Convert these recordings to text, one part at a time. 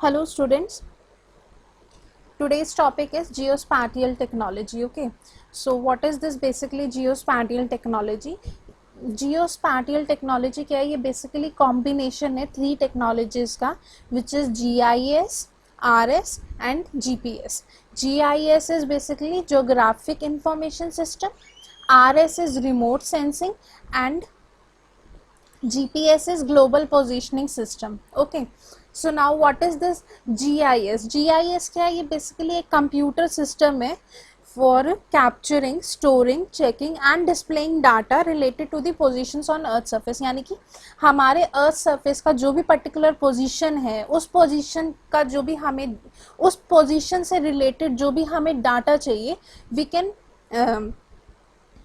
Hello students, today's topic is geospatial technology. Okay, so what is this basically geospatial technology? Geospatial technology क्या है? ये basically combination है three technologies का, which is GIS, RS and GPS. GIS is basically geographic information system, RS is remote sensing and GPS is global positioning system. Okay, so now what is this GIS? GIS क्या है? ये basically एक computer system है for capturing, storing, checking and displaying data related to the positions on earth surface. यानी कि हमारे earth surface का जो भी particular position है, उस position का जो भी हमें उस position से related जो भी हमें data चाहिए, we can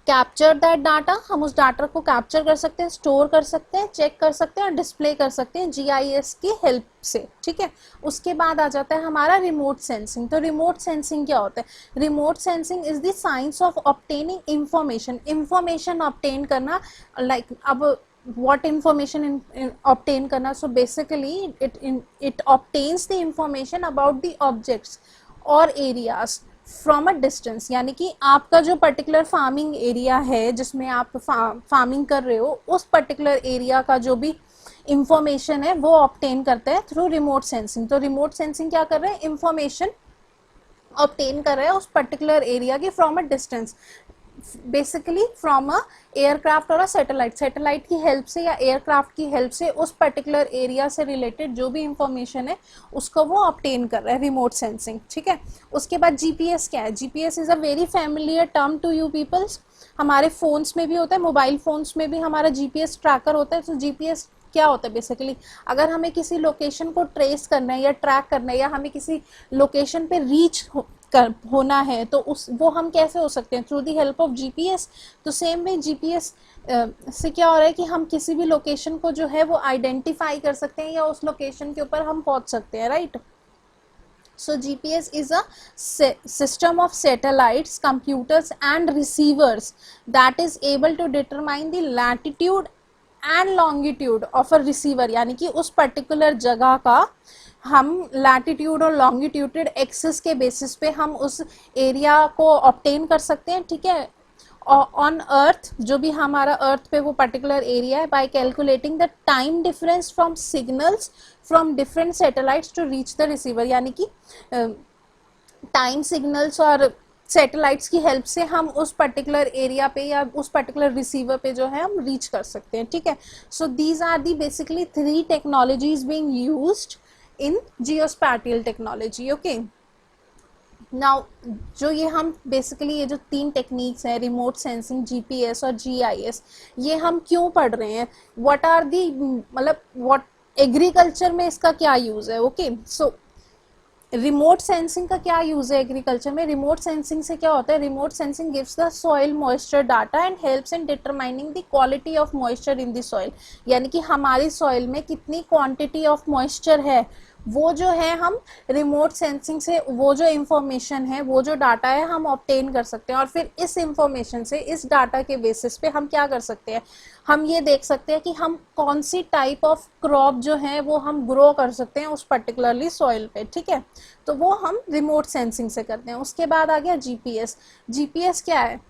capture that data, हम उस डाटा को कैप्चर कर सकते हैं, स्टोर कर सकते हैं, चेक कर सकते हैं और डिस्प्ले कर सकते हैं जीआईएस की हेल्प से. ठीक है, उसके बाद आ जाता है हमारा रिमोट सेंसिंग. तो रिमोट सेंसिंग क्या होता है? Remote sensing is the science of obtaining information obtain करना. लाइक अब what information obtain करना, so basically it obtains the information about the objects or areas from a distance. यानी कि आपका जो पर्टिकुलर फार्मिंग एरिया है जिसमें आप फार्मिंग कर रहे हो, उस पर्टिकुलर एरिया का जो भी इंफॉर्मेशन है वो ऑब्टेन करते हैं थ्रू रिमोट सेंसिंग. तो रिमोट सेंसिंग क्या कर रहे हैं? इंफॉर्मेशन ऑब्टेन कर रहे हैं उस पर्टिकुलर एरिया की from a distance, basically from a aircraft और सैटेलाइट की हेल्प से या एयरक्राफ्ट की हेल्प से उस पर्टिकुलर एरिया से रिलेटेड जो भी इंफॉर्मेशन है उसको वो ऑब्टेन कर रहा है, रिमोट सेंसिंग. ठीक है, उसके बाद जीपीएस क्या है? GPS is a very familiar term to you peoples. हमारे फोन्स में भी होता है, मोबाइल फोन्स में भी हमारा जीपीएस ट्रैकर होता है. तो जीपीएस क्या होता है? बेसिकली अगर हमें किसी लोकेशन को ट्रेस करना है या ट्रैक करना है या हमें किसी लोकेशन पे रीच होना है तो वो हम कैसे हो सकते हैं? Through the help of GPS. तो सेम वे जीपीएस से क्या हो रहा है कि हम किसी भी लोकेशन को जो है वो आइडेंटिफाई कर सकते हैं या उस लोकेशन के ऊपर हम पहुंच सकते हैं, right? So GPS is a system of satellites, computers and receivers that is able to determine the latitude and longitude of a receiver. यानी कि उस पर्टिकुलर जगह का हम लैटिट्यूड और लॉन्गिट्यूडेड एक्सिस के बेसिस पे हम उस एरिया को ऑब्टेन कर सकते हैं. ठीक है, ऑन अर्थ जो भी हमारा अर्थ पे वो पर्टिकुलर एरिया है, by calculating the time difference from signals from different satellites to reach the receiver. यानी कि टाइम सिग्नल्स और सैटेलाइट्स की हेल्प से हम उस पर्टिकुलर एरिया पे या उस पर्टिकुलर रिसीवर पे जो है हम रीच कर सकते हैं. ठीक है, so these are the basically three technologies being used in geospatial technology. Okay, now जो ये हम बेसिकली ये जो तीन टेक्निक्स हैं, रिमोट सेंसिंग, जीपीएस और जीआईएस, ये हम क्यों पढ़ रहे हैं? व्हाट आर दी, मतलब व्हाट एग्रीकल्चर में इसका क्या यूज है? ओके, सो रिमोट सेंसिंग का क्या यूज है एग्रीकल्चर में? रिमोट सेंसिंग से क्या होता है? Remote sensing gives the soil moisture data and helps in determining the quality of moisture in the soil. यानी कि हमारी सॉइल में कितनी क्वांटिटी ऑफ मॉइस्चर है वो जो है हम रिमोट सेंसिंग से वो जो इंफॉर्मेशन है, वो जो डाटा है हम ऑब्टेन कर सकते हैं. और फिर इस इंफॉर्मेशन से, इस डाटा के बेसिस पे हम क्या कर सकते हैं? हम ये देख सकते हैं कि हम कौन सी टाइप ऑफ क्रॉप जो है वो हम ग्रो कर सकते हैं उस पर्टिकुलरली सॉइल पे. ठीक है, तो वो हम रिमोट सेंसिंग से करते हैं. उसके बाद आ गया जीपीएस. जीपीएस क्या है?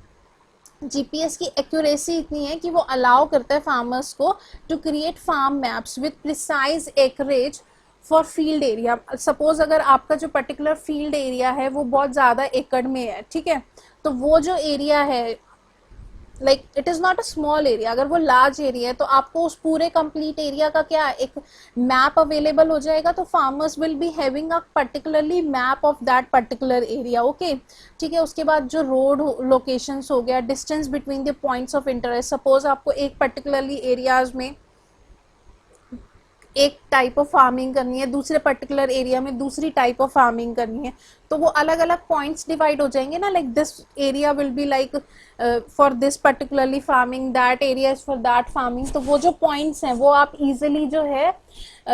जीपीएस की एक्यूरेसी इतनी है कि वो अलाउ करता है फार्मर्स को to create farm maps with precise accuracy for field area. Suppose अगर आपका जो पर्टिकुलर फील्ड एरिया है वो बहुत ज़्यादा एकड़ में है, ठीक है, तो वो जो एरिया है, like it is not a small area, अगर वो लार्ज एरिया है तो आपको उस पूरे कंप्लीट एरिया का क्या एक मैप अवेलेबल हो जाएगा. तो farmers will be having a particularly map of that particular area. Okay, ठीक है, उसके बाद जो रोड लोकेशंस हो गया, distance between the points of interest. Suppose आपको एक पर्टिकुलरली एरियाज में एक टाइप ऑफ फार्मिंग करनी है, दूसरे पर्टिकुलर एरिया में दूसरी टाइप ऑफ फार्मिंग करनी है, तो वो अलग अलग पॉइंट्स डिवाइड हो जाएंगे ना, like this area will be like for this particularly farming, that area is for that farming. तो वो जो पॉइंट्स हैं वो आप इजीली जो है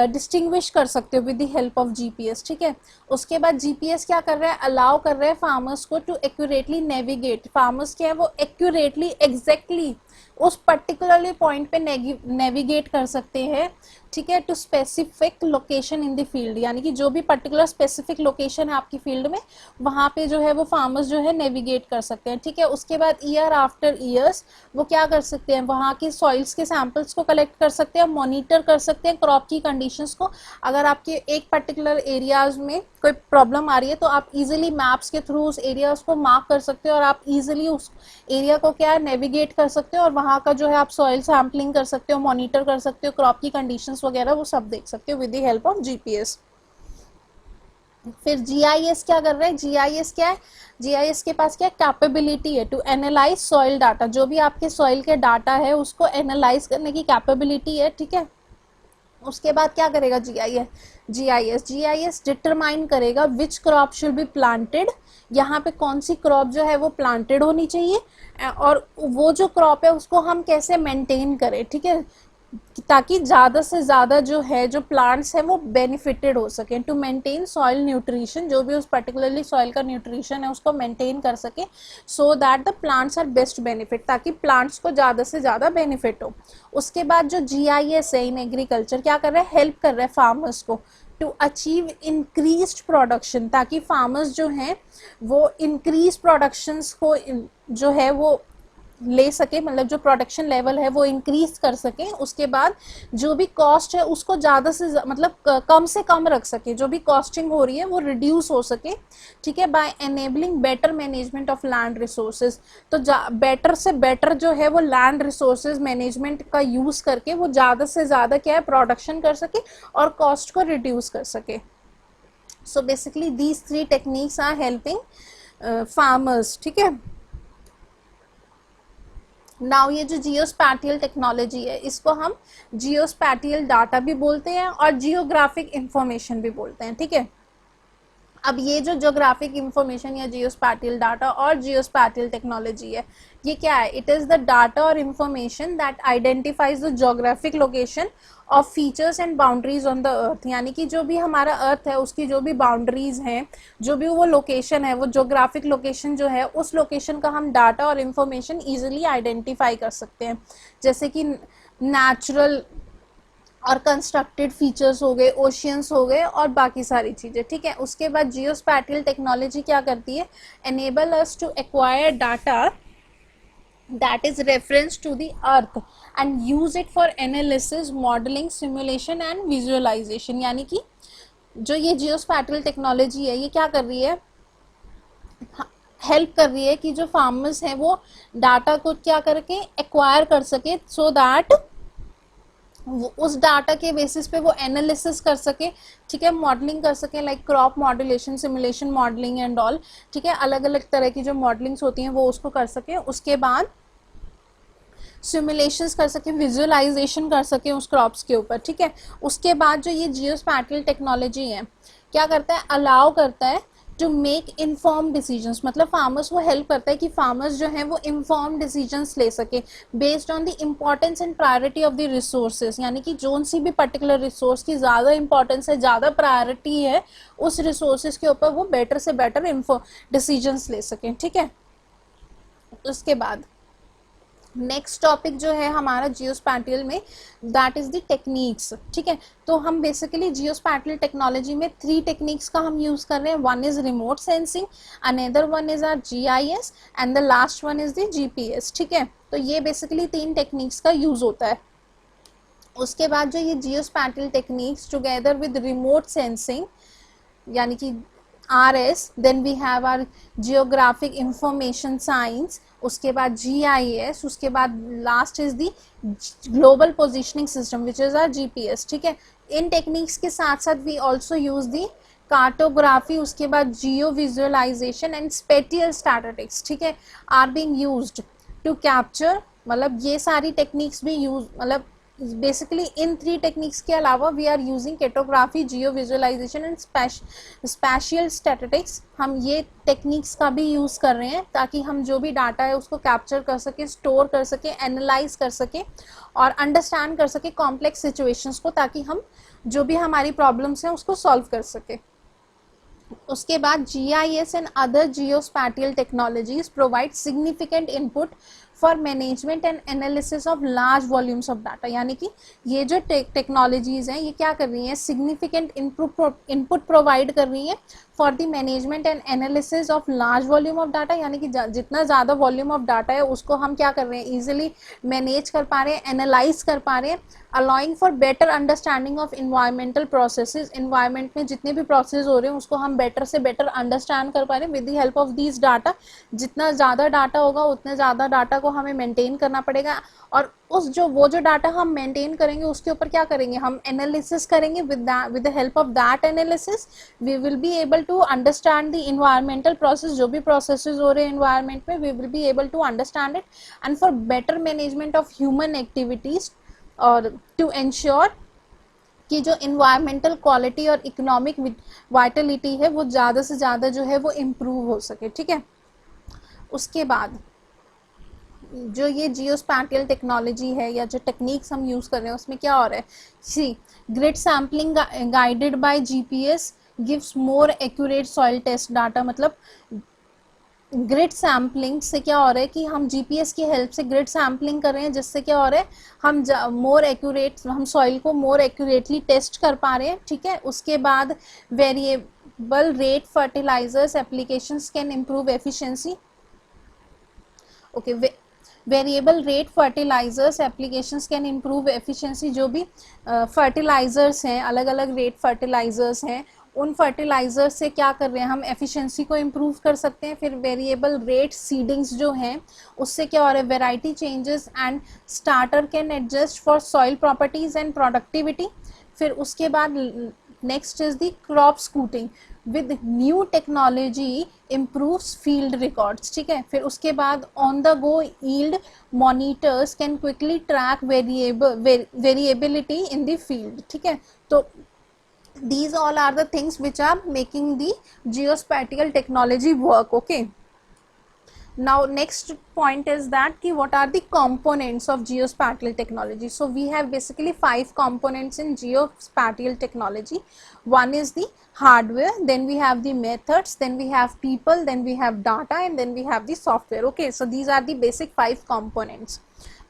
डिस्टिंग्विश कर सकते हो with the help of GPS, ठीक है। उसके बाद जीपीएस क्या कर रहा है, अलाउ कर रहा है फार्मर्स को टू एक्यूरेटली नेविगेट। फार्मर्स क्या है, वो एक्यूरेटली एग्जैक्टली उस पर्टिकुलरली पॉइंट पे नेविगेट कर सकते हैं, ठीक है, to specific location in the field, यानी कि जो भी पर्टिकुलर स्पेसिफिक लोकेशन है आपकी फील्ड में, वहाँ पे जो है वो फार्मर्स जो है नेविगेट कर सकते हैं, ठीक है। उसके बाद ईयर आफ्टर ईयर्स वो क्या कर सकते हैं, वहाँ की सॉइल्स के सैंपल्स को कलेक्ट कर सकते हैं, मॉनिटर कर सकते हैं क्रॉप की कंडीशंस को। अगर आपके एक पर्टिकुलर एरियाज में कोई प्रॉब्लम आ रही है तो आप इजीली मैप्स के थ्रू उस एरियाज को मार्क कर सकते हो और आप इजीली उस एरिया को क्या नेविगेट कर सकते हो और वहाँ का जो है आप सॉइल सैम्पलिंग कर सकते हो, मॉनिटर कर सकते हो, क्रॉप की कंडीशंस वगैरह वो सब देख सकते हो with the help of GPS. फिर जीआईएस क्या कर रहा है, जीआईएस क्या है, जीआईएस के पास क्या कैपेबिलिटी है टू एनालाइज सॉइल डाटा। जो भी आपके सॉइल के डाटा है उसको एनालाइज करने की कैपेबिलिटी है, ठीक है। उसके बाद क्या करेगा जीआईएस डिटरमाइन करेगा which crop should be planted, यहाँ पे कौन सी क्रॉप जो है वो प्लांटेड होनी चाहिए और वो जो क्रॉप है उसको हम कैसे मेंटेन करें, ठीक है, ताकि ज़्यादा से ज़्यादा जो है जो प्लांट्स हैं वो बेनिफिटेड हो सके। टू मेंटेन सॉइल न्यूट्रिशन, जो भी उस पर्टिकुलरली सॉइल का न्यूट्रिशन है उसको मेंटेन कर सके, so that the plants are best benefit, ताकि प्लांट्स को ज़्यादा से ज़्यादा बेनिफिट हो। उसके बाद जो जीआईएस है इन एग्रीकल्चर क्या कर रहा है, हेल्प कर रहा है फार्मर्स को टू अचीव इंक्रीज्ड प्रोडक्शन, ताकि फार्मर्स जो हैं वो इंक्रीज प्रोडक्शंस को जो है वो ले सके, मतलब जो प्रोडक्शन लेवल है वो इंक्रीज कर सके। उसके बाद जो भी कॉस्ट है उसको ज़्यादा से मतलब कम से कम रख सके, जो भी कॉस्टिंग हो रही है वो रिड्यूस हो सके, ठीक है, by enabling better management of land resources. तो बेटर से बेटर जो है वो लैंड रिसोर्सेज मैनेजमेंट का यूज़ करके वो ज़्यादा से ज़्यादा क्या है प्रोडक्शन कर सके और कॉस्ट को रिड्यूस कर सके। So basically these 3 techniques are helping farmers, ठीक है। नाउ ये जो जियोस्पैटियल टेक्नोलॉजी है इसको हम जियोस्पैटियल डाटा भी बोलते हैं और जियोग्राफिक इंफॉर्मेशन भी बोलते हैं, ठीक है। अब ये जो जियोग्राफिक इंफॉर्मेशन या जियोस्पैटियल डाटा और जियोस्पैटियल टेक्नोलॉजी है, ये क्या है, इट इज़ द डाटा और information that identifies the geographic location of features and boundaries on the earth, यानी कि जो भी हमारा अर्थ है उसकी जो भी बाउंड्रीज हैं, जो भी वो लोकेशन है, वो जियोग्राफिक लोकेशन जो है उस लोकेशन का हम डाटा और इंफॉर्मेशन ईजिली आइडेंटिफाई कर सकते हैं, जैसे कि नेचुरल और कंस्ट्रक्टेड फीचर्स हो गए, ओशियंस हो गए और बाकी सारी चीज़ें, ठीक है। उसके बाद जियोस्पैटियल टेक्नोलॉजी क्या करती है, enable us to acquire data that is reference to the earth and use it for analysis, modeling, simulation and visualization। यानी कि जो ये जियोस्पैटियल टेक्नोलॉजी है ये क्या कर रही है, हेल्प कर रही है कि जो फार्मर्स हैं वो डाटा को क्या करके एक्वायर कर सके, सो दैट उस डाटा के बेसिस पे वो एनालिसिस कर सके, ठीक है, मॉडलिंग कर सके, like crop modulation, simulation modelling and all, ठीक है, अलग अलग तरह की जो मॉडलिंग्स होती हैं वो उसको कर सके। उसके बाद सिमुलेशंस कर सके, विजुअलाइजेशन कर सके उस क्रॉप्स के ऊपर, ठीक है। उसके बाद जो ये जियोस्पैटियल टेक्नोलॉजी है क्या करता है, अलाउ करता है टू मेक इन्फॉर्म डिसीजंस, मतलब फार्मर्स को हेल्प करता है कि फार्मर्स जो हैं वो इन्फॉर्म डिसीजंस ले सके based on the importance and priority of the resources, यानी कि जोन सी भी पर्टिकुलर रिसोर्स की ज़्यादा इंपॉर्टेंस है, ज़्यादा प्रायोरिटी है उस रिसोर्सेज के ऊपर, वो बेटर से बेटर डिसीजंस ले सकें, ठीक है। उसके बाद नेक्स्ट टॉपिक जो है हमारा जियोस्पैटियल में, दैट इज़ द टेक्निक्स, ठीक है। तो हम बेसिकली जियोस्पैटियल टेक्नोलॉजी में 3 टेक्निक्स का हम यूज़ कर रहे हैं, one is remote sensing, another one is our GIS and the last one is the GPS, ठीक है। तो ये बेसिकली 3 टेक्निक्स का यूज़ होता है। उसके बाद जो ये geospatial techniques together with remote sensing यानी कि RS, then we have or geographic information science, उसके बाद GIS, उसके बाद last is the global positioning system which is or GPS, ठीक है। इन टेक्निक्स के साथ साथ we also use the cartography, उसके बाद geo visualization and spatial statistics, ठीक है, are being used to capture, मतलब ये सारी टेक्निक्स भी यूज मतलब बेसिकली इन 3 टेक्निक्स के अलावा we are using cartography, geo visualization and spatial statistics. हम ये टेक्निक्स का भी यूज़ कर रहे हैं ताकि हम जो भी डाटा है उसको कैप्चर कर सके, स्टोर कर सके, एनालाइज कर सके और अंडरस्टैंड कर सके कॉम्प्लेक्स सिचुएशंस को, ताकि हम जो भी हमारी प्रॉब्लम्स हैं उसको सॉल्व कर सके। उसके बाद GIS and other geospatial technologies provide significant input for management and analysis of large volumes of data. यानी कि ये जो टेक्नोलॉजीज हैं ये क्या कर रही हैं, सिग्निफिकेंट इनपुट प्रोवाइड कर रही हैं for the management and analysis of large volume of data. यानी कि जितना ज़्यादा वॉल्यूम ऑफ डाटा है उसको हम क्या कर रहे हैं, ईजिली मैनेज कर पा रहे हैं, एनालाइज कर पा रहे हैं, allowing for better understanding of environmental processes. Environment में जितने भी प्रोसेस हो रहे हैं उसको हम बेटर से बेटर अंडरस्टैंड कर पा रहे हैं with the help of these data. जितना ज़्यादा डाटा होगा उतने ज़्यादा डाटा को हमें मेंटेन करना पड़ेगा, और वो जो डाटा हम मेंटेन करेंगे उसके ऊपर क्या करेंगे, हम एनालिसिस करेंगे। With the help of that analysis we will be able to understand the environmental process. जो भी प्रोसेसेस हो रहे हैं इन्वायरमेंट में, we will be able to understand it and for better management of human activities, और to ensure कि जो environmental quality और इकोनॉमिक वाइटलिटी है वो ज़्यादा से ज़्यादा जो है वो इम्प्रूव हो सके। ठीक है, उसके बाद जो ये जियोस्पैटियल टेक्नोलॉजी है या जो टेक्निक्स हम यूज़ कर रहे हैं उसमें क्या हो रहा है, see grid sampling guided by GPS gives more accurate soil test data. मतलब ग्रिड सैम्पलिंग से क्या हो रहा है कि हम GPS की हेल्प से ग्रिड सैम्पलिंग कर रहे हैं, जिससे क्या हो रहा है, हम मोर एक्यूरेट, हम सॉइल को मोर एक्यूरेटली टेस्ट कर पा रहे हैं। ठीक है, उसके बाद variable rate fertilisers applications can improve efficiency. Okay, variable rate fertilisers applications can improve efficiency. जो भी फर्टिलाइजर्स हैं, अलग अलग रेट फर्टिलाइजर्स हैं, उन फर्टिलाइजर्स से क्या कर रहे हैं, हम एफिशिएंसी को इम्प्रूव कर सकते हैं। फिर वेरिएबल रेट सीडिंग्स जो हैं उससे क्या हो रहा है, variety changes and starter can adjust for soil properties and productivity. फिर उसके बाद next is the crop scouting with new technology improves field records. ठीक है, फिर उसके बाद on the go yield monitors can quickly track variability in the field. ठीक है, तो these all are the things which are making the geospatial technology work. Okay, now next point is that ki what are the components of geospatial technology. So we have basically 5 components in geospatial technology. One is the hardware, then we have the methods, then we have people, then we have data, and then we have the software. Okay, so these are the basic 5 components.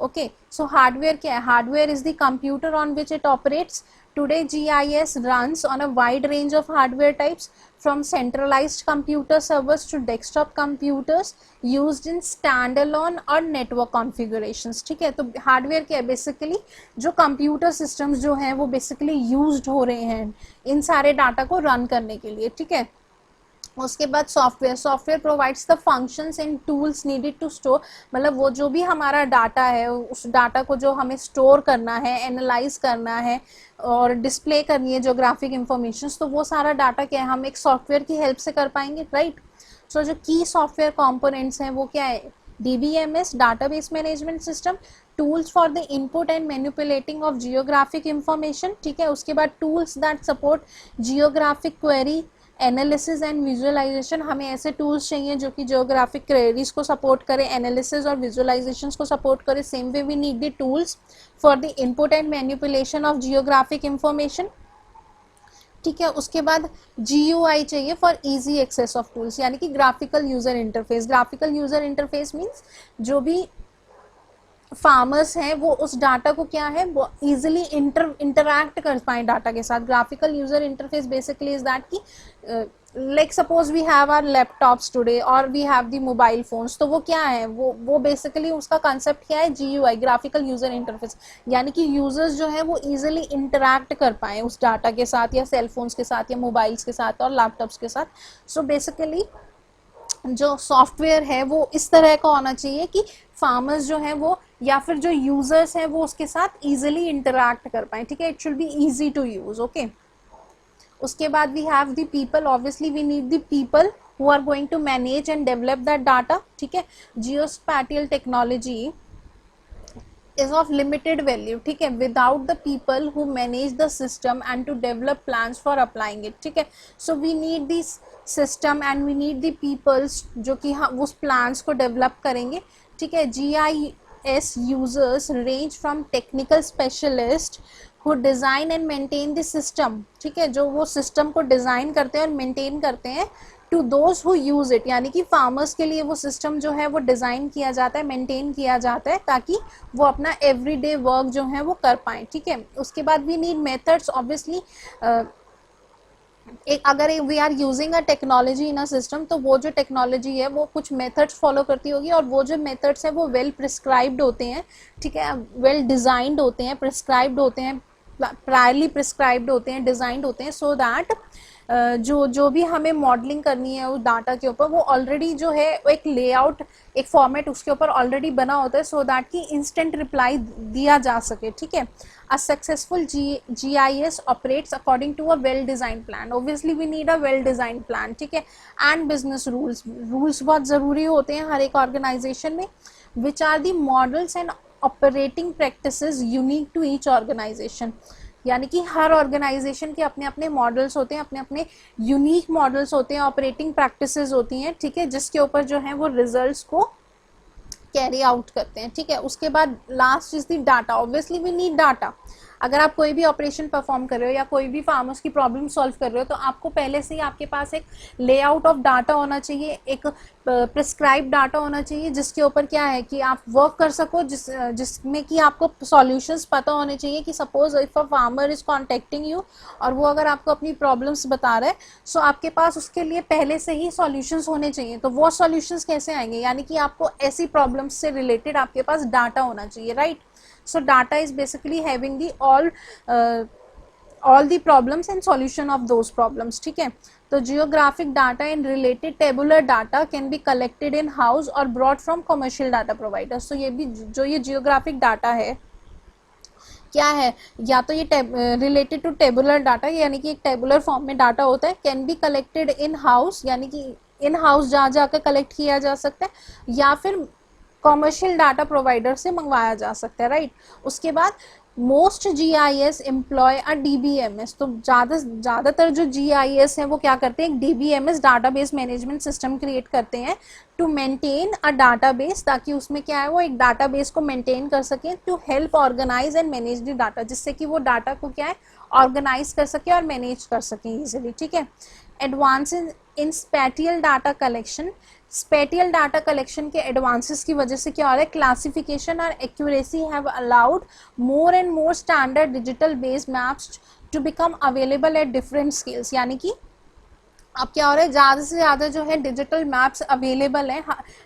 Okay, so hardware kya hai, hardware is the computer on which it operates. Today GIS runs on a wide range of hardware types, from centralized computer servers to desktop computers used in standalone और network configurations. ठीक है, तो hardware क्या है, basically जो computer systems जो हैं वो बेसिकली यूज्ड हो रहे हैं इन सारे डाटा को रन करने के लिए। ठीक है, उसके बाद software provides the functions and tools needed to store. मतलब वो जो भी हमारा डाटा है उस डाटा को जो हमें स्टोर करना है, एनालाइज करना है और डिस्प्ले करनी है ज्योग्राफिक इंफॉर्मेशन, तो वो सारा डाटा क्या है, हम एक सॉफ्टवेयर की हेल्प से कर पाएंगे। राइट, सो जो की सॉफ्टवेयर कंपोनेंट्स हैं वो क्या है, DBMS database management system, tools for the input and manipulating of geographic information. ठीक है, उसके बाद tools that support geographic query analysis and visualisation. हमें ऐसे टूल्स चाहिए जो कि जियोग्राफिक क्वेरीज को सपोर्ट करें, एनालिसिस और विजुअलाइजेशंस को सपोर्ट करें। Same way we need the tools for the input and manipulation of geographic information. ठीक है, उसके बाद GUI चाहिए for easy access of tools, यानी कि graphical user interface. Graphical user interface means जो भी फार्मर्स हैं वो उस डाटा को क्या है, वो इजीली इंटरैक्ट कर पाए डाटा के साथ। Graphical user interface basically is that कि like suppose we have our laptops today और we have the mobile phones, तो वो क्या है, वो बेसिकली उसका कंसेप्ट क्या है, GUI ग्राफिकल यूजर इंटरफेस, यानी कि यूजर्स जो है वो इजीली इंटरैक्ट कर पाए उस डाटा के साथ, या सेल फोन्स के साथ, या मोबाइल्स के साथ और लैपटॉप्स के साथ। सो बेसिकली जो सॉफ्टवेयर है वो इस तरह का होना चाहिए कि फार्मर्स जो है वो या फिर जो यूजर्स हैं वो उसके साथ इजीली इंटरैक्ट कर पाए। ठीक है, it should be easy to use. Okay, उसके बाद we have the people, obviously we need the people who are going to manage and develop that data. ठीक है, geospatial technology is of limited value, ठीक है, without the people who manage the system and to develop plans for applying it, ठीक है. So we need this system and we need the peoples जो कि हम उस plans को develop करेंगे, ठीक है. GIS users range from technical specialists who design and maintain the system, ठीक है, जो वो system को design करते हैं और maintain करते हैं, to those who use it, यानी कि फार्मर्स के लिए वो सिस्टम जो है वो डिज़ाइन किया जाता है, मेंटेन किया जाता है, ताकि वो अपना एवरीडे वर्क जो है वो कर पाएँ, ठीक है. उसके बाद वी नीड मेथड्स, ऑब्वियसली एक अगर we are using a technology in a system, तो वो जो टेक्नोलॉजी है वो कुछ मेथड्स फॉलो करती होगी, और वो जो मेथड्स है वो वेल प्रिस्क्राइब्ड होते हैं, ठीक है, वेल डिज़ाइंड होते हैं, प्रिस्क्राइब्ड होते हैं, प्रायरली प्रिस्क्राइब्ड होते हैं, डिज़ाइंड होते हैं, सो दैट जो भी हमें मॉडलिंग करनी है उस डाटा के ऊपर, वो ऑलरेडी जो है एक लेआउट, एक फॉर्मेट उसके ऊपर ऑलरेडी बना होता है, सो दैट कि इंस्टेंट रिप्लाई दिया जा सके, ठीक है. A successful GIS operates according to a well design plan. Obviously we need a well design plan, ठीक है. एंड बिजनेस रूल्स बहुत ज़रूरी होते हैं हर एक ऑर्गेनाइजेशन में, which are the models and operating practices unique to each organisation. यानी कि हर ऑर्गेनाइजेशन के अपने अपने मॉडल्स होते हैं, अपने अपने यूनिक मॉडल्स होते हैं, ऑपरेटिंग प्रैक्टिसेस होती हैं, ठीक है, जिसके ऊपर जो है वो रिजल्ट्स को कैरी आउट करते हैं, ठीक है. उसके बाद last is the data. Obviously we need data. अगर आप कोई भी ऑपरेशन परफॉर्म कर रहे हो या कोई भी फार्मर्स की प्रॉब्लम सॉल्व कर रहे हो, तो आपको पहले से ही आपके पास एक लेआउट ऑफ डाटा होना चाहिए, एक प्रिस्क्राइब डाटा होना चाहिए, जिसके ऊपर क्या है कि आप वर्क कर सको, जिसमें कि आपको सॉल्यूशंस पता होने चाहिए. कि suppose if a farmer is contacting you और वो अगर आपको अपनी प्रॉब्लम्स बता रहा है, सो आपके पास उसके लिए पहले से ही सॉल्यूशंस होने चाहिए. तो वो सॉल्यूशंस कैसे आएंगे, यानी कि आपको ऐसी प्रॉब्लम्स से रिलेटेड आपके पास डाटा होना चाहिए, right. So data is basically having the all the problems and solution of those problems, ठीक है. तो geographic data and related tabular data can be collected in house or brought from commercial data providers. So ये भी जो ये geographic data है क्या है, या तो ये रिलेटेड टू टेबुलर डाटा, यानी कि एक टेबुलर फॉर्म में डाटा होता है, can be collected in house, यानी कि इन हाउस जाकर कलेक्ट किया जा सकता है, या फिर कॉमर्शियल डाटा प्रोवाइडर से मंगवाया जा सकता है, राइट. उसके बाद मोस्ट GIS एम्प्लॉय अ DBMS. तो ज़्यादातर जो GIS है वो क्या करते हैं, एक DBMS database management system create करते हैं टू मेंटेन अ डाटाबेस, ताकि उसमें क्या है वो एक डाटाबेस को मेंटेन कर सकें, to help organise and manage the data, जिससे कि वो डाटा को क्या है ऑर्गेनाइज कर सके और मैनेज कर सकें ईजिली, ठीक है. Advances in spatial data collection. Spatial data collection के एडवांसेस की वजह से क्या हो रहा है, क्लासिफिकेशन और accuracy have allowed more and more standard digital based maps to become available at different scales. यानी कि अब क्या हो रहा है, ज़्यादा से ज़्यादा जो है डिजिटल मैप्स अवेलेबल हैं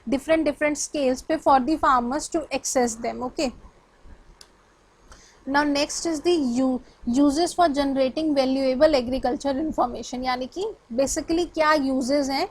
डिफरेंट स्केल्स पे for the farmers to access them, okay. Now next is the uses for generating valuable agriculture information. यानी कि बेसिकली क्या यूजेस हैं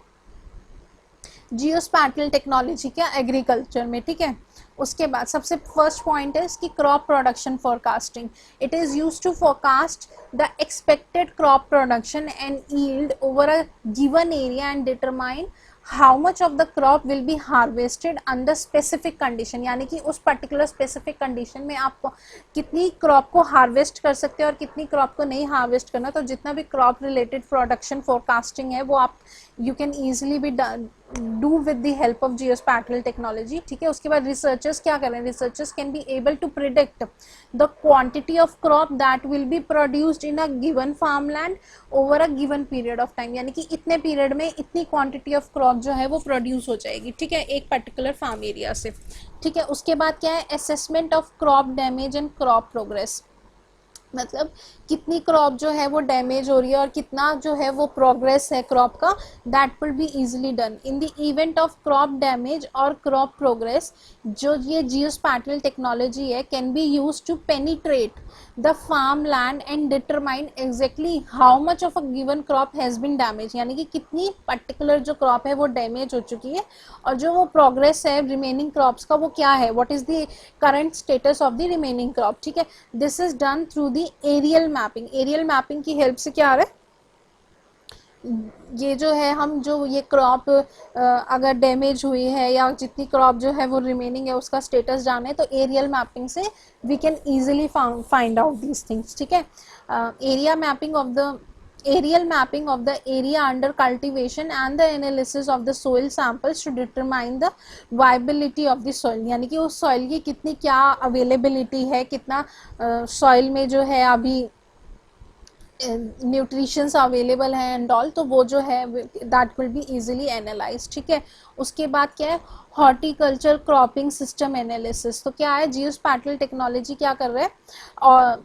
जियोस्पैटियल टेक्नोलॉजी क्या एग्रीकल्चर में, ठीक है. उसके बाद सबसे फर्स्ट पॉइंट है इसकी crop production forecasting. It is use to forecast the expected crop production and yield over a given area and determine how much of the crop will be harvested under specific condition. यानी कि उस particular specific condition में आप कितनी crop को harvest कर सकते हैं और कितनी क्रॉप को नहीं हार्वेस्ट करना. तो जितना भी क्रॉप रिलेटेड प्रोडक्शन फोरकास्टिंग है वो आप you can easily be do with the help of geospatial technology, ठीक है. उसके बाद रिसर्चर्स क्या करें, researchers can be able to predict the quantity of crop that will be produced in a given farm land over a given period of time. यानी कि इतने period में इतनी क्वांटिटी ऑफ क्रॉप जो है वो प्रोड्यूस हो जाएगी, ठीक है, एक पर्टिकुलर फार्म एरिया से, ठीक है. उसके बाद क्या है, assessment of crop damage and crop progress. मतलब कितनी क्रॉप जो है वो डैमेज हो रही है और कितना जो है वो प्रोग्रेस है क्रॉप का, that will be easily done in the event of crop damage और क्रॉप प्रोग्रेस. जो ये जियोस्पैटियल टेक्नोलॉजी है can be use to penetrate the farm land and determine exactly how much of a given crop has been damage. यानी कि कितनी particular जो crop है वो डैमेज हो चुकी है और जो वो प्रोग्रेस है रिमेनिंग क्रॉप्स का वो क्या है, what is the current status of the remaining crop, ठीक है. This is done through the aerial mapping. Aerial mapping की हेल्प से क्या आ रहा है, ये जो है हम जो ये क्रॉप अगर डैमेज हुई है या जितनी क्रॉप जो है वो रिमेनिंग है उसका स्टेटस जाने, तो एरियल मैपिंग से we can easily find out these things, ठीक है। Area mapping of the aerial mapping of the area under cultivation and the analysis of the soil samples to determine the viability of the soil, यानी कि उस soil की कितनी क्या availability है, कितना soil में जो है अभी न्यूट्रिशंस अवेलेबल हैं एंड ऑल, तो वो जो है that will be easily analyse, ठीक है। उसके बाद क्या है, हॉर्टिकल्चर क्रॉपिंग सिस्टम एनालिसिस। तो क्या है, जियोस्पैटियल टेक्नोलॉजी क्या कर रहा है, और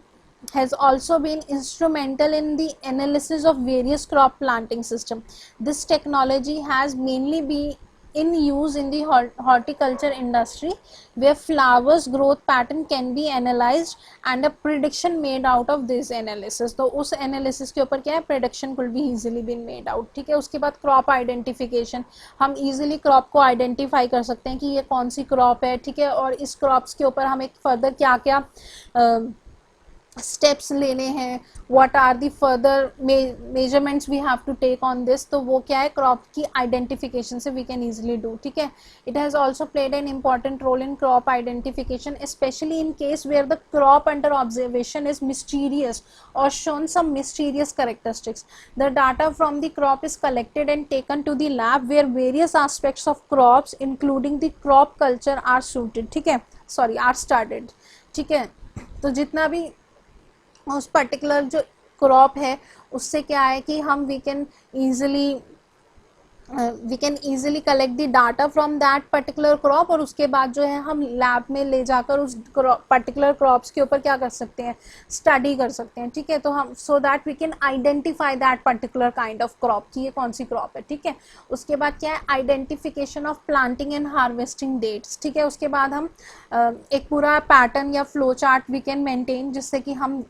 has also been instrumental in the analysis of various crop planting system. This technology has mainly been in use in the horticulture industry, where flowers growth pattern can be analyzed and a prediction made out of this analysis. तो उस analysis के ऊपर क्या है, prediction could be easily been made out, ठीक है। उसके बाद crop identification, हम easily crop को identify कर सकते हैं कि ये कौन सी crop है, ठीक है, और इस crops के ऊपर हमें further क्या क्या स्टेप्स लेने हैं, what are the further measurements we have to take on this, तो वो क्या है, क्रॉप की आइडेंटिफिकेशन से वी कैन इजीली डू, ठीक है। It has also played an important role in crop identification, specially in case where the crop under observation is mysterious और shown some mysterious characteristics. The data from the crop is collected and taken to the lab where various aspects of crops including the crop culture are suited, ठीक है, sorry R studied, ठीक है। तो जितना भी उस particular जो crop है उससे क्या है कि हम we can easily collect the data from that particular crop, और उसके बाद जो है हम लैब में ले जाकर उस पर्टिकुलर क्रॉप्स के ऊपर क्या कर सकते हैं, स्टडी कर सकते हैं, ठीक है। तो हम so that we can identify that particular kind of crop कि ये कौन सी क्रॉप है, ठीक है। उसके बाद क्या है, identification of planting and harvesting dates, ठीक है। उसके बाद हम एक पूरा पैटर्न या flow chart we can maintain, जिससे कि हम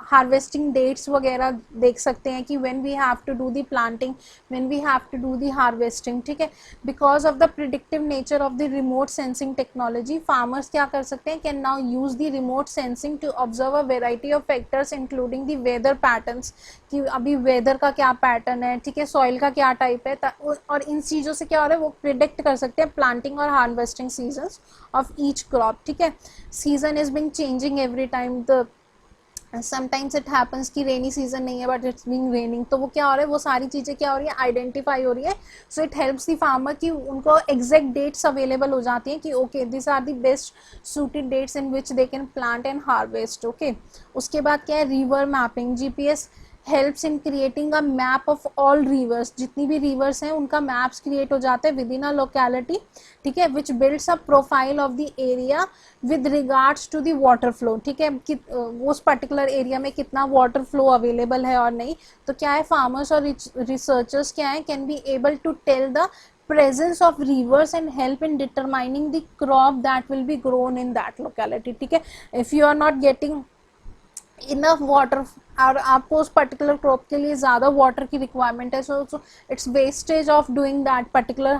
हार्वेस्टिंग डेट्स वगैरह देख सकते हैं कि when we have to do the planting, when we have to do the harvesting, ठीक है। Because of the predictive nature of the remote sensing technology, farmers क्या कर सकते हैं, can now use the remote sensing to observe a variety of factors including the weather patterns, कि अभी weather का क्या पैटर्न है, ठीक है, सॉइल का क्या टाइप है, और इन चीज़ों से क्या हो रहा है वो प्रिडिक्ट कर सकते हैं प्लांटिंग और harvesting seasons of each crop, ठीक है। Season is being changing every time, the sometimes it happens कि रेनी सीजन नहीं है बट इट्स बीइंग रेनिंग, तो वो क्या हो रहा है, वो सारी चीज़ें क्या हो रही है, आइडेंटिफाई हो रही है। So it helps the farmer कि उनको एग्जैक्ट डेट्स अवेलेबल हो जाती हैं कि okay this are the best suited dates in which they can plant and harvest, okay. उसके बाद क्या है, river mapping, GPS helps in creating a map of all rivers, जितनी भी रिवर्स हैं उनका मैप्स क्रिएट हो जाते हैं विद इन अ लोकेलिटी, ठीक है, which builds a profile of the area with regards to the water flow, ठीक है, कि उस पर्टिकुलर एरिया में कितना वाटर फ्लो अवेलेबल है और नहीं। तो क्या है, फार्मर्स और रिसर्चर्स क्या है, can be able to tell the presence of rivers and help in determining the crop that will be grown in that locality, ठीक है। if you are not getting enough water और आपको उस particular crop के लिए ज़्यादा water की requirement है, so it's wastage of doing that particular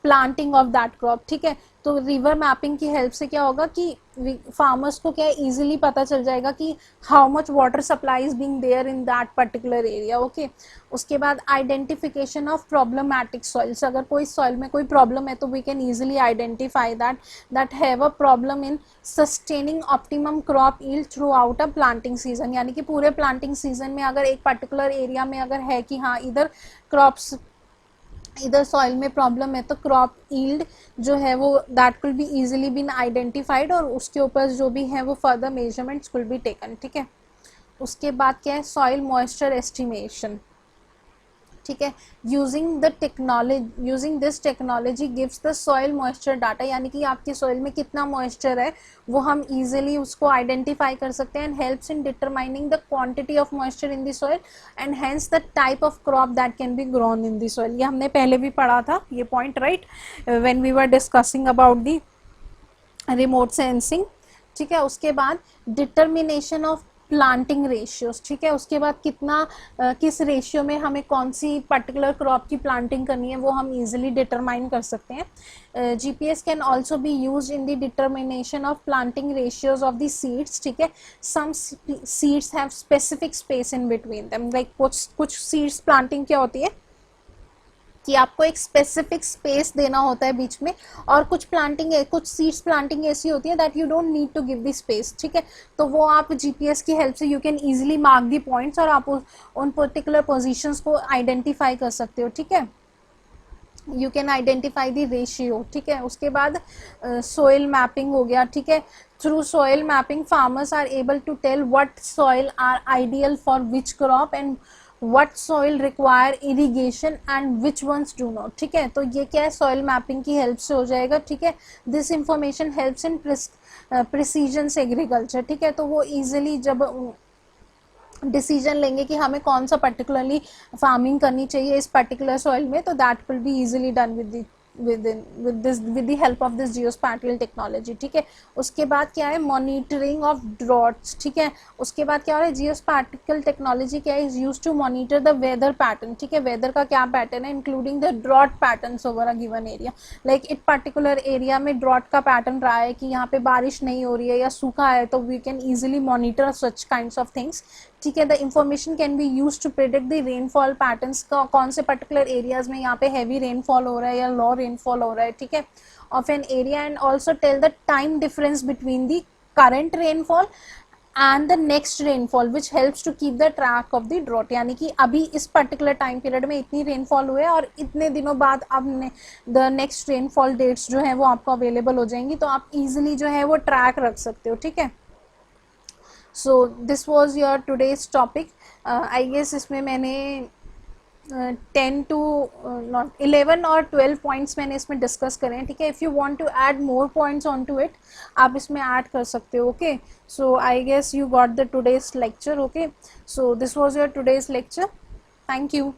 planting of that crop, ठीक है। तो रिवर मैपिंग की हेल्प से क्या होगा कि फार्मर्स को क्या इजीली पता चल जाएगा कि how much water supply is being there in that particular area, okay. उसके बाद आइडेंटिफिकेशन ऑफ प्रॉब्लमैटिक सॉइल्स, अगर कोई सॉइल में कोई प्रॉब्लम है तो we can easily identify that have a problem in sustaining optimum crop yield throughout a planting season, यानी कि पूरे प्लांटिंग सीजन में अगर एक पर्टिकुलर एरिया में अगर है कि हाँ इधर सॉइल में प्रॉब्लम है, तो क्रॉप यील्ड जो है वो that will be easily been identified, और उसके ऊपर जो भी है वो further measurements will be taken, ठीक है। उसके बाद क्या है, सॉइल मॉइस्चर एस्टिमेशन, ठीक है। Using this technology gives the soil moisture data, यानी कि आपकी सॉइल में कितना मॉइस्चर है वो हम इजीली उसको आइडेंटिफाई कर सकते हैं, and helps in determining the quantity of moisture in the soil and hence the type of crop that can be grown in the soil. ये हमने पहले भी पढ़ा था ये point, right, when we were discussing about the remote sensing, ठीक है। उसके बाद डिटर्मिनेशन ऑफ प्लांटिंग रेशियोज, ठीक है। उसके बाद कितना किस रेशियो में हमें कौन सी पर्टिकुलर क्रॉप की प्लांटिंग करनी है वो हम इजीली डिटरमाइन कर सकते हैं। GPS can also be use in the determination of planting ratios of the seeds, ठीक है। Some seeds have specific space in between them, like कुछ सीड्स प्लांटिंग क्या होती है कि आपको एक स्पेसिफिक स्पेस देना होता है बीच में, और कुछ कुछ सीड्स प्लांटिंग ऐसी होती है that you don't need to give the space, ठीक है। तो वो आप जीपीएस की हेल्प से you can easily mark the points और आप उन पर्टिकुलर पोजीशंस को आइडेंटिफाई कर सकते हो, ठीक है। You can identify the ratio, ठीक है। उसके बाद सोइल मैपिंग हो गया, ठीक है। Through soil mapping farmers are able to tell what soil are ideal for which crop and what soil require irrigation and which ones do not, ठीक है। तो ये क्या है, सॉइल मैपिंग की हेल्प से हो जाएगा, ठीक है। This information helps in precision agriculture, ठीक है। तो वो इजीली जब डिसीजन लेंगे कि हमें कौन सा पर्टिकुलरली फार्मिंग करनी चाहिए इस पर्टिकुलर सॉइल में, तो that will be easily done with the help of this geospatial technology, ठीक है। उसके बाद क्या है, मॉनिटरिंग ऑफ ड्रॉट्स, ठीक है। उसके बाद क्या हो रहा है, जियोस्पैटियल टेक्नोलॉजी क्या है, is use to monitor the weather pattern, ठीक है। वेदर का क्या पैटर्न है, including the drought patterns over a given area, like एक पर्टिकुलर एरिया में ड्रॉट का पैटर्न रहा है कि यहाँ पे बारिश नहीं हो रही है या सूखा है, तो we can easily monitor such kinds of things, ठीक है। The information can be use to predict the rainfall patterns, कौन से पर्टिकुलर एरियाज में यहाँ पे हैवी रेनफॉल हो रहा है या लो रेनफॉल हो रहा है, ठीक है, of an area, and also tell the time difference between the current rainfall and the next rainfall which helps to keep the track of the drought, यानी कि अभी इस पर्टिकुलर टाइम पीरियड में इतनी रेनफॉल हुए और इतने दिनों बाद अब द नेक्स्ट रेनफॉल डेट्स जो है वो आपको अवेलेबल हो जाएंगी, तो आप इजिली जो है वो ट्रैक रख सकते हो, ठीक है। So this was your today's topic. I guess इसमें मैंने 10 to not 11 और 12 पॉइंट्स मैंने इसमें डिस्कस करें हैं, ठीक है। If you want to add more points on to it, आप इसमें ऐड कर सकते हो, okay. So I guess you got the today's lecture, okay. So this was your today's lecture, thank you.